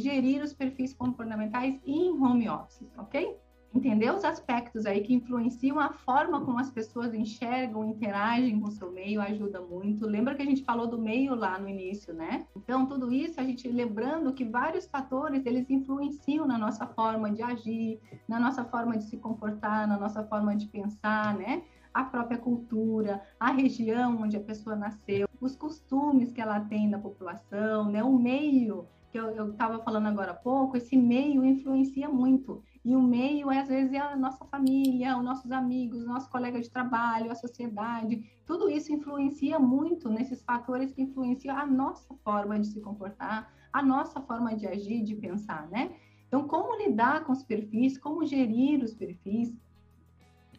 gerir os perfis comportamentais em home office, ok? Entender os aspectos aí que influenciam a forma como as pessoas enxergam, interagem com o seu meio ajuda muito. Lembra que a gente falou do meio lá no início, né? Então, tudo isso, a gente lembrando que vários fatores, eles influenciam na nossa forma de agir, na nossa forma de se comportar, na nossa forma de pensar, né? A própria cultura, a região onde a pessoa nasceu, os costumes que ela tem na população, né? O meio, que eu estava falando agora há pouco, esse meio influencia muito. E o meio, às vezes, é a nossa família, os nossos amigos, os nossos colegas de trabalho, a sociedade. Tudo isso influencia muito nesses fatores que influenciam a nossa forma de se comportar, a nossa forma de agir, de pensar, né? Então, como lidar com os perfis, como gerir os perfis?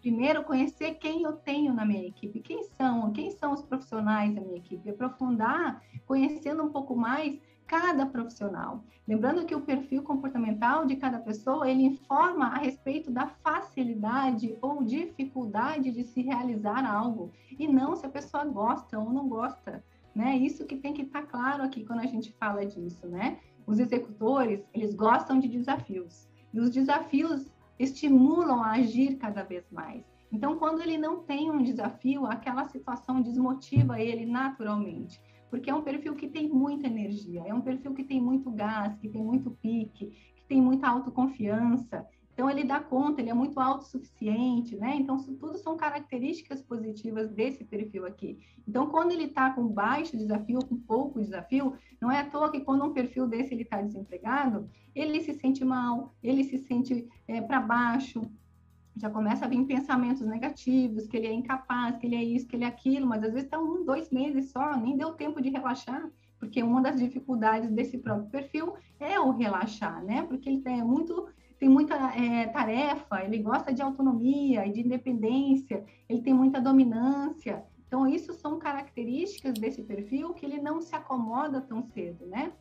Primeiro, conhecer quem eu tenho na minha equipe, quem são os profissionais da minha equipe, aprofundar, conhecendo um pouco mais cada profissional. Lembrando que o perfil comportamental de cada pessoa, ele informa a respeito da facilidade ou dificuldade de se realizar algo, e não se a pessoa gosta ou não gosta, né? Isso que tem que estar claro aqui quando a gente fala disso, né? Os executores, eles gostam de desafios, e os desafios estimulam a agir cada vez mais. Então, quando ele não tem um desafio, aquela situação desmotiva ele naturalmente, porque é um perfil que tem muita energia, é um perfil que tem muito gás, que tem muito pique, que tem muita autoconfiança. Então, ele dá conta, ele é muito autossuficiente, né? Então, isso tudo são características positivas desse perfil aqui. Então, quando ele está com baixo desafio, com pouco desafio, não é à toa que quando um perfil desse ele está desempregado, ele se sente mal, ele se sente para baixo, já começa a vir pensamentos negativos, que ele é incapaz, que ele é isso, que ele é aquilo, mas às vezes está 1, 2 meses só, nem deu tempo de relaxar, porque uma das dificuldades desse próprio perfil é o relaxar, né? Porque ele tem muita tarefa, ele gosta de autonomia e de independência, ele tem muita dominância. Então, isso são características desse perfil que ele não se acomoda tão cedo, né?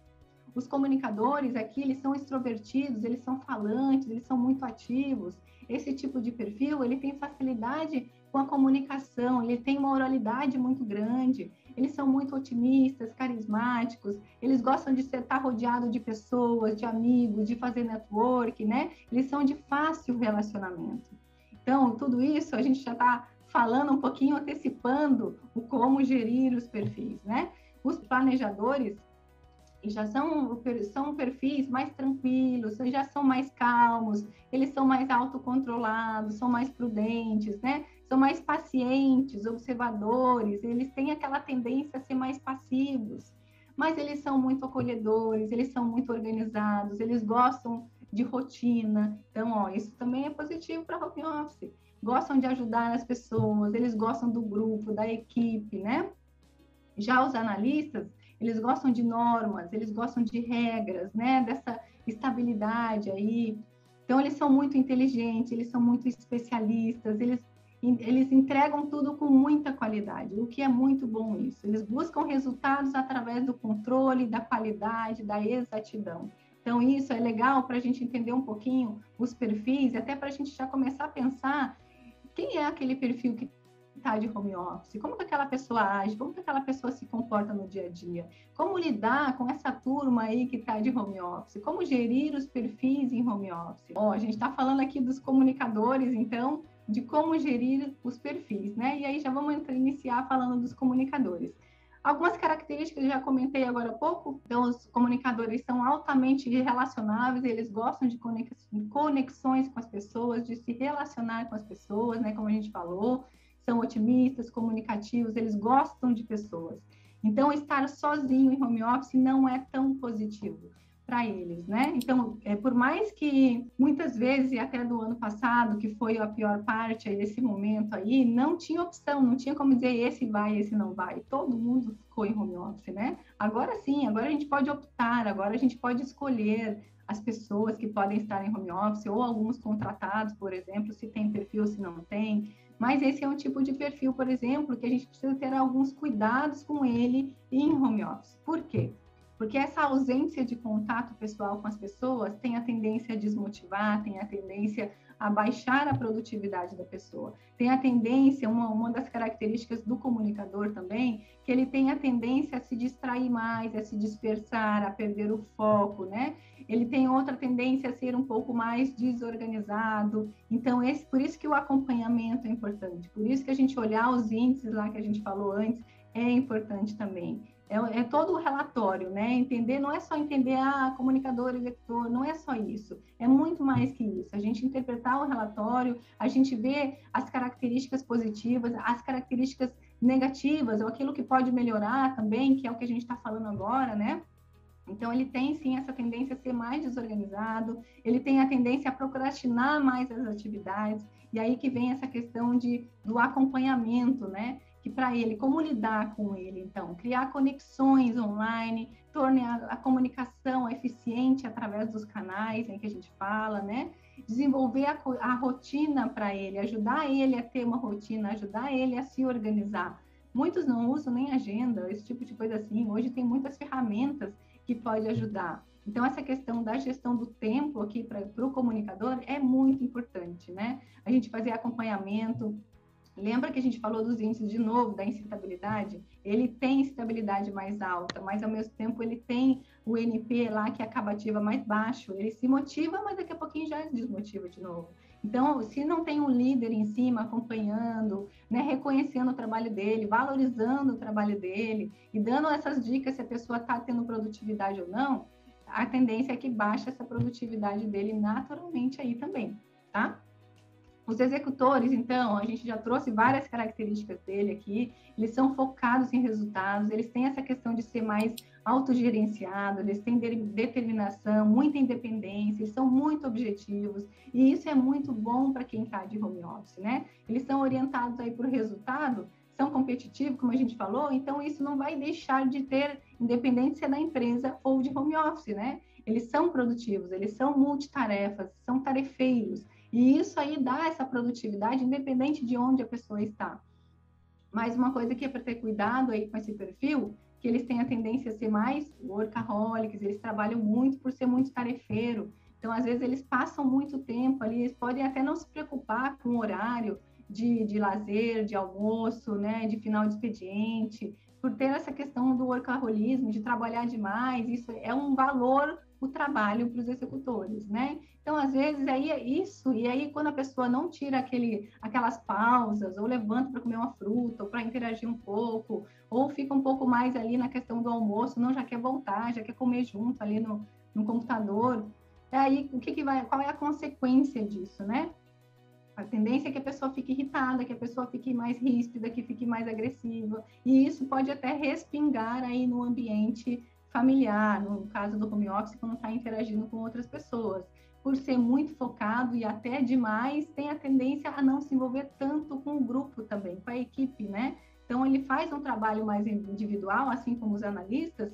Os comunicadores aqui, eles são extrovertidos, eles são falantes, eles são muito ativos. Esse tipo de perfil, ele tem facilidade com a comunicação, ele tem uma oralidade muito grande, eles são muito otimistas, carismáticos, eles gostam de estar rodeado de pessoas, de amigos, de fazer network, né? Eles são de fácil relacionamento. Então, tudo isso a gente já está falando um pouquinho, antecipando o como gerir os perfis, né? Os planejadores, e já são perfis mais tranquilos, já são mais calmos, eles são mais autocontrolados, são mais prudentes, né? São mais pacientes, observadores, eles têm aquela tendência a ser mais passivos, mas eles são muito acolhedores, eles são muito organizados, eles gostam de rotina. Então, ó, isso também é positivo para home office. Gostam de ajudar as pessoas, eles gostam do grupo, da equipe, né? Já os analistas, eles gostam de normas, eles gostam de regras, né? Dessa estabilidade aí. Então, eles são muito inteligentes, eles são muito especialistas, eles entregam tudo com muita qualidade, o que é muito bom isso. Eles buscam resultados através do controle, da qualidade, da exatidão. Então, isso é legal para a gente entender um pouquinho os perfis, até para a gente já começar a pensar quem é aquele perfil que está de home office, como que aquela pessoa age, como que aquela pessoa se comporta no dia a dia, como lidar com essa turma aí que está de home office, como gerir os perfis em home office. Ó, a gente está falando aqui dos comunicadores, então, de como gerir os perfis, né? E aí já vamos iniciar falando dos comunicadores. Algumas características eu já comentei agora há pouco. Então, os comunicadores são altamente relacionáveis, eles gostam de conexões com as pessoas, de se relacionar com as pessoas, né? Como a gente falou, são otimistas, comunicativos, eles gostam de pessoas. Então, estar sozinho em home office não é tão positivo para eles, né? Então, por mais que muitas vezes, e até do ano passado, que foi a pior parte aí desse momento aí, não tinha opção, não tinha como dizer esse vai, esse não vai. Todo mundo ficou em home office, né? Agora sim, agora a gente pode optar, agora a gente pode escolher as pessoas que podem estar em home office, ou alguns contratados, por exemplo, se tem perfil, se não tem. Mas esse é um tipo de perfil, por exemplo, que a gente precisa ter alguns cuidados com ele em home office. Por quê? Porque essa ausência de contato pessoal com as pessoas tem a tendência a desmotivar, tem a tendência a baixar a produtividade da pessoa. Tem a tendência, uma das características do comunicador também, que ele tem a tendência a se distrair mais, a se dispersar, a perder o foco, né? Ele tem outra tendência a ser um pouco mais desorganizado. Então, por isso que o acompanhamento é importante, por isso que a gente olhar os índices lá que a gente falou antes é importante também. É todo o relatório, né? Entender, não é só entender, comunicador, executor, não é só isso. É muito mais que isso. A gente interpretar o relatório, a gente vê as características positivas, as características negativas, ou aquilo que pode melhorar também, que é o que a gente está falando agora, né? Então, ele tem, sim, essa tendência a ser mais desorganizado, ele tem a tendência a procrastinar mais as atividades, e aí que vem essa questão do acompanhamento, né? Que para ele, como lidar com ele, então? Criar conexões online, tornar a comunicação eficiente através dos canais em que a gente fala, né? Desenvolver a rotina para ele, ajudar ele a ter uma rotina, ajudar ele a se organizar. Muitos não usam nem agenda, esse tipo de coisa assim. Hoje tem muitas ferramentas que pode ajudar. Então, essa questão da gestão do tempo aqui para o comunicador é muito importante, né? A gente fazer acompanhamento. Lembra que a gente falou dos índices de novo, da incitabilidade? Ele tem incitabilidade mais alta, mas ao mesmo tempo ele tem o NP lá, que é a acabativa mais baixo. Ele se motiva, mas daqui a pouquinho já desmotiva de novo. Então, se não tem um líder em cima acompanhando, né, reconhecendo o trabalho dele, valorizando o trabalho dele e dando essas dicas se a pessoa está tendo produtividade ou não, a tendência é que baixe essa produtividade dele naturalmente aí também, tá? Os executores, então, a gente já trouxe várias características dele aqui, eles são focados em resultados, eles têm essa questão de ser mais autogerenciado, eles têm determinação, muita independência, eles são muito objetivos, e isso é muito bom para quem está de home office, né? Eles são orientados aí por resultado, são competitivos, como a gente falou, então isso não vai deixar de ter independência da empresa ou de home office, né? Eles são produtivos, eles são multitarefas, são tarefeiros, e isso aí dá essa produtividade, independente de onde a pessoa está. Mas uma coisa que é para ter cuidado aí com esse perfil, que eles têm a tendência a ser mais workaholics, eles trabalham muito por ser muito tarefeiro. Então, às vezes, eles passam muito tempo ali, eles podem até não se preocupar com o horário de lazer, de almoço, né, de final de expediente, por ter essa questão do workaholismo, de trabalhar demais, isso é um valor, o trabalho para os executores, né? Então, às vezes, aí é isso, e aí quando a pessoa não tira aquelas pausas, ou levanta para comer uma fruta, ou para interagir um pouco, ou fica um pouco mais ali na questão do almoço, não já quer voltar, já quer comer junto ali no computador, aí qual é a consequência disso, né? A tendência é que a pessoa fique irritada, que a pessoa fique mais ríspida, que fique mais agressiva, e isso pode até respingar aí no ambiente familiar, no caso do home office, quando está interagindo com outras pessoas. Por ser muito focado e até demais, tem a tendência a não se envolver tanto com o grupo também, com a equipe, né? Então, ele faz um trabalho mais individual, assim como os analistas,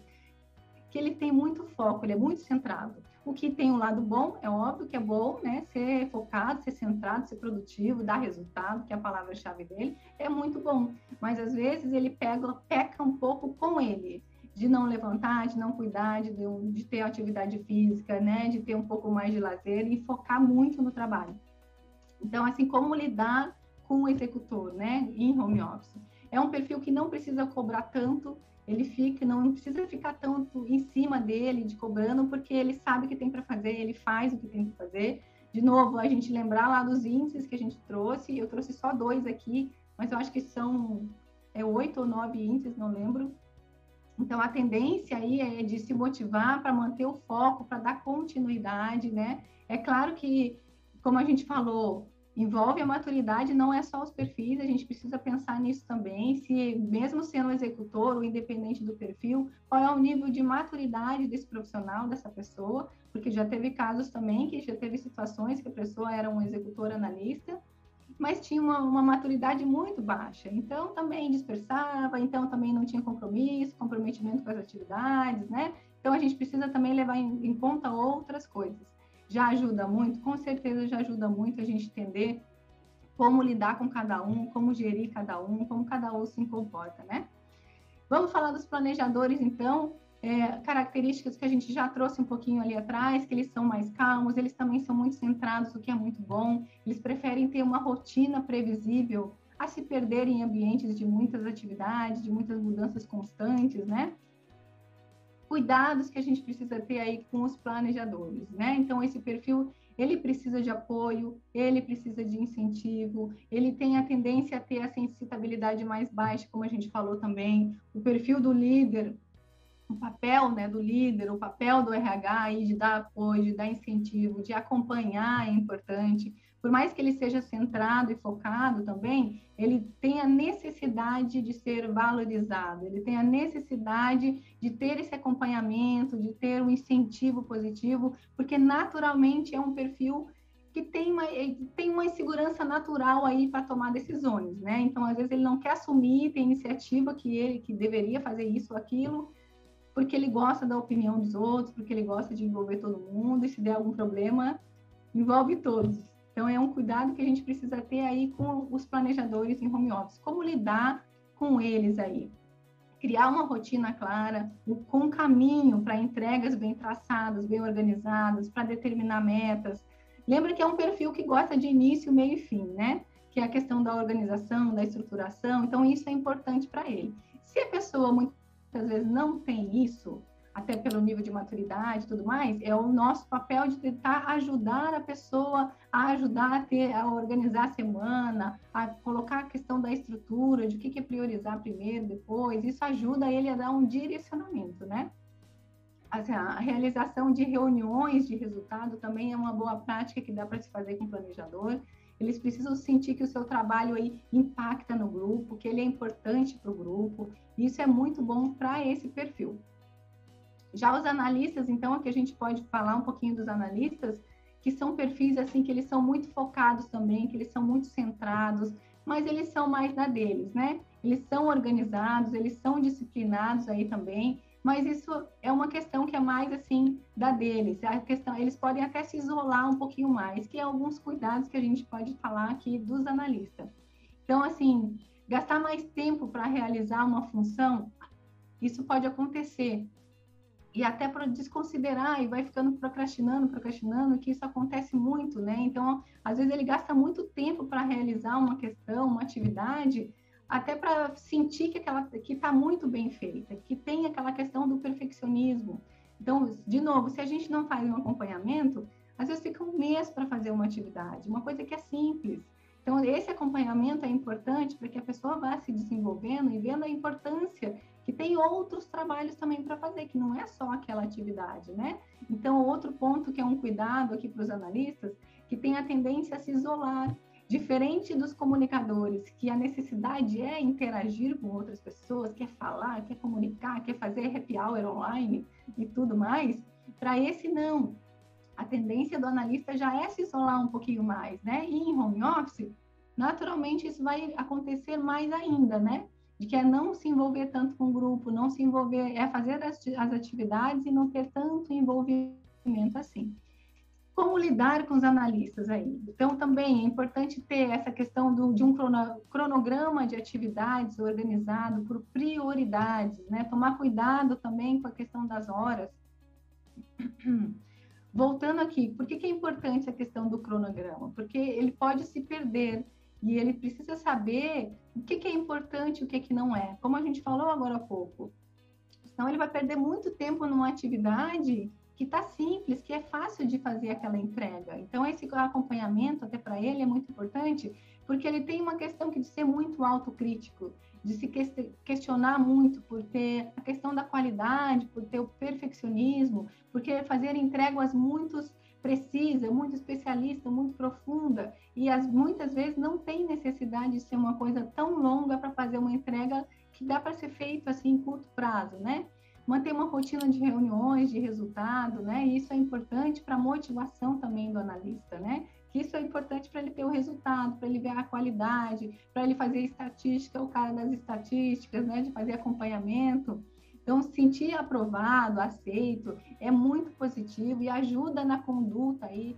que ele tem muito foco, ele é muito centrado. O que tem um lado bom, é óbvio que é bom, né? Ser focado, ser centrado, ser produtivo, dar resultado, que é a palavra-chave dele, é muito bom. Mas, às vezes, ele peca um pouco com ele, de não levantar, de não cuidar, de ter atividade física, né? De ter um pouco mais de lazer e focar muito no trabalho. Então, assim, como lidar com o executor, né? Em home office. É um perfil que não precisa cobrar tanto, não precisa ficar tanto em cima dele, de cobrando, porque ele sabe o que tem para fazer, ele faz o que tem para fazer. De novo, a gente lembrar lá dos índices que a gente trouxe, eu trouxe só 2 aqui, mas eu acho que são 8 ou 9 índices, não lembro. Então, a tendência aí é de se motivar para manter o foco, para dar continuidade, né? É claro que, como a gente falou, envolve a maturidade, não é só os perfis, a gente precisa pensar nisso também, se mesmo sendo executor ou independente do perfil, qual é o nível de maturidade desse profissional, dessa pessoa, porque já teve casos também, que já teve situações que a pessoa era um executor analista, mas tinha uma maturidade muito baixa, então também dispersava, então também não tinha comprometimento com as atividades, né? Então a gente precisa também levar em conta outras coisas. Já ajuda muito, com certeza já ajuda muito a gente entender como lidar com cada um, como gerir cada um, como cada um se comporta, né? Vamos falar dos planejadores, então. características que a gente já trouxe um pouquinho ali atrás, que eles são mais calmos, eles também são muito centrados, o que é muito bom, eles preferem ter uma rotina previsível a se perder em ambientes de muitas atividades, de muitas mudanças constantes, né? Cuidados que a gente precisa ter aí com os planejadores, né? Então, esse perfil, ele precisa de apoio, ele precisa de incentivo, ele tem a tendência a ter a sensibilidade mais baixa, como a gente falou também, o perfil do líder, o papel, né, do líder, o papel do RH aí de dar apoio, de dar incentivo, de acompanhar é importante. Por mais que ele seja centrado e focado também, ele tem a necessidade de ser valorizado, ele tem a necessidade de ter esse acompanhamento, de ter um incentivo positivo, porque naturalmente é um perfil que tem uma insegurança natural aí para tomar decisões, né? Então, às vezes, ele não quer assumir, tem iniciativa que deveria fazer isso ou aquilo, porque ele gosta da opinião dos outros, porque ele gosta de envolver todo mundo, e se der algum problema, envolve todos. Então, é um cuidado que a gente precisa ter aí com os planejadores em home office. Como lidar com eles aí? Criar uma rotina clara, com um caminho para entregas bem traçadas, bem organizadas, para determinar metas. Lembra que é um perfil que gosta de início, meio e fim, né? Que é a questão da organização, da estruturação. Então, isso é importante para ele. Se a pessoa muitas vezes não tem isso, até pelo nível de maturidade e tudo mais, é o nosso papel de tentar ajudar a pessoa a ajudar a organizar a semana, a colocar a questão da estrutura, de o que é priorizar primeiro, depois. Isso ajuda ele a dar um direcionamento, né? Assim, a realização de reuniões de resultado também é uma boa prática que dá para se fazer com o planejador. Eles precisam sentir que o seu trabalho aí impacta no grupo, que ele é importante para o grupo. Isso é muito bom para esse perfil. Já os analistas, então, aqui a gente pode falar um pouquinho dos analistas, que são perfis, assim, que eles são muito focados também, que eles são muito centrados, mas eles são mais na deles, né? Eles são organizados, eles são disciplinados aí também, mas isso é uma questão que é mais, assim, da deles. A questão, eles podem até se isolar um pouquinho mais, que é alguns cuidados que a gente pode falar aqui dos analistas. Então, assim, gastar mais tempo para realizar uma função, isso pode acontecer, e até para desconsiderar e vai ficando procrastinando, que isso acontece muito, né? Então, às vezes ele gasta muito tempo para realizar uma questão, uma atividade, até para sentir que está muito bem feita, que tem aquela questão do perfeccionismo. Então, de novo, se a gente não faz um acompanhamento, às vezes fica um mês para fazer uma atividade, uma coisa que é simples. Então, esse acompanhamento é importante para que a pessoa vá se desenvolvendo e vendo a importância que tem outros trabalhos também para fazer, que não é só aquela atividade, né? Então, outro ponto que é um cuidado aqui para os analistas, que tem a tendência a se isolar, diferente dos comunicadores, que a necessidade é interagir com outras pessoas, quer falar, quer comunicar, quer fazer happy hour online e tudo mais, para esse não. A tendência do analista já é se isolar um pouquinho mais, né? E em home office, naturalmente isso vai acontecer mais ainda, né? De que é não se envolver tanto com o grupo, não se envolver, é fazer as atividades e não ter tanto envolvimento assim. Como lidar com os analistas aí? Então, também é importante ter essa questão de um cronograma de atividades organizado por prioridades, né? Tomar cuidado também com a questão das horas. Voltando aqui, por que é importante a questão do cronograma? Porque ele pode se perder e ele precisa saber o que é importante e o que não é. Como a gente falou agora há pouco. Então, ele vai perder muito tempo numa atividade que está simples, que é fácil de fazer aquela entrega. Então, esse acompanhamento, até para ele, é muito importante, porque ele tem uma questão de ser muito autocrítico, de se questionar muito por ter a questão da qualidade, por ter o perfeccionismo, porque fazer entregas muito precisa, muito especialista, muito profunda, e muitas vezes não tem necessidade de ser uma coisa tão longa para fazer uma entrega que dá para ser feito assim em curto prazo, né? Manter uma rotina de reuniões, de resultado, né? E isso é importante para a motivação também do analista, né? Que isso é importante para ele ter o resultado, para ele ver a qualidade, para ele fazer estatística, o cara das estatísticas, né? De fazer acompanhamento. Então, se sentir aprovado, aceito, é muito positivo e ajuda na conduta aí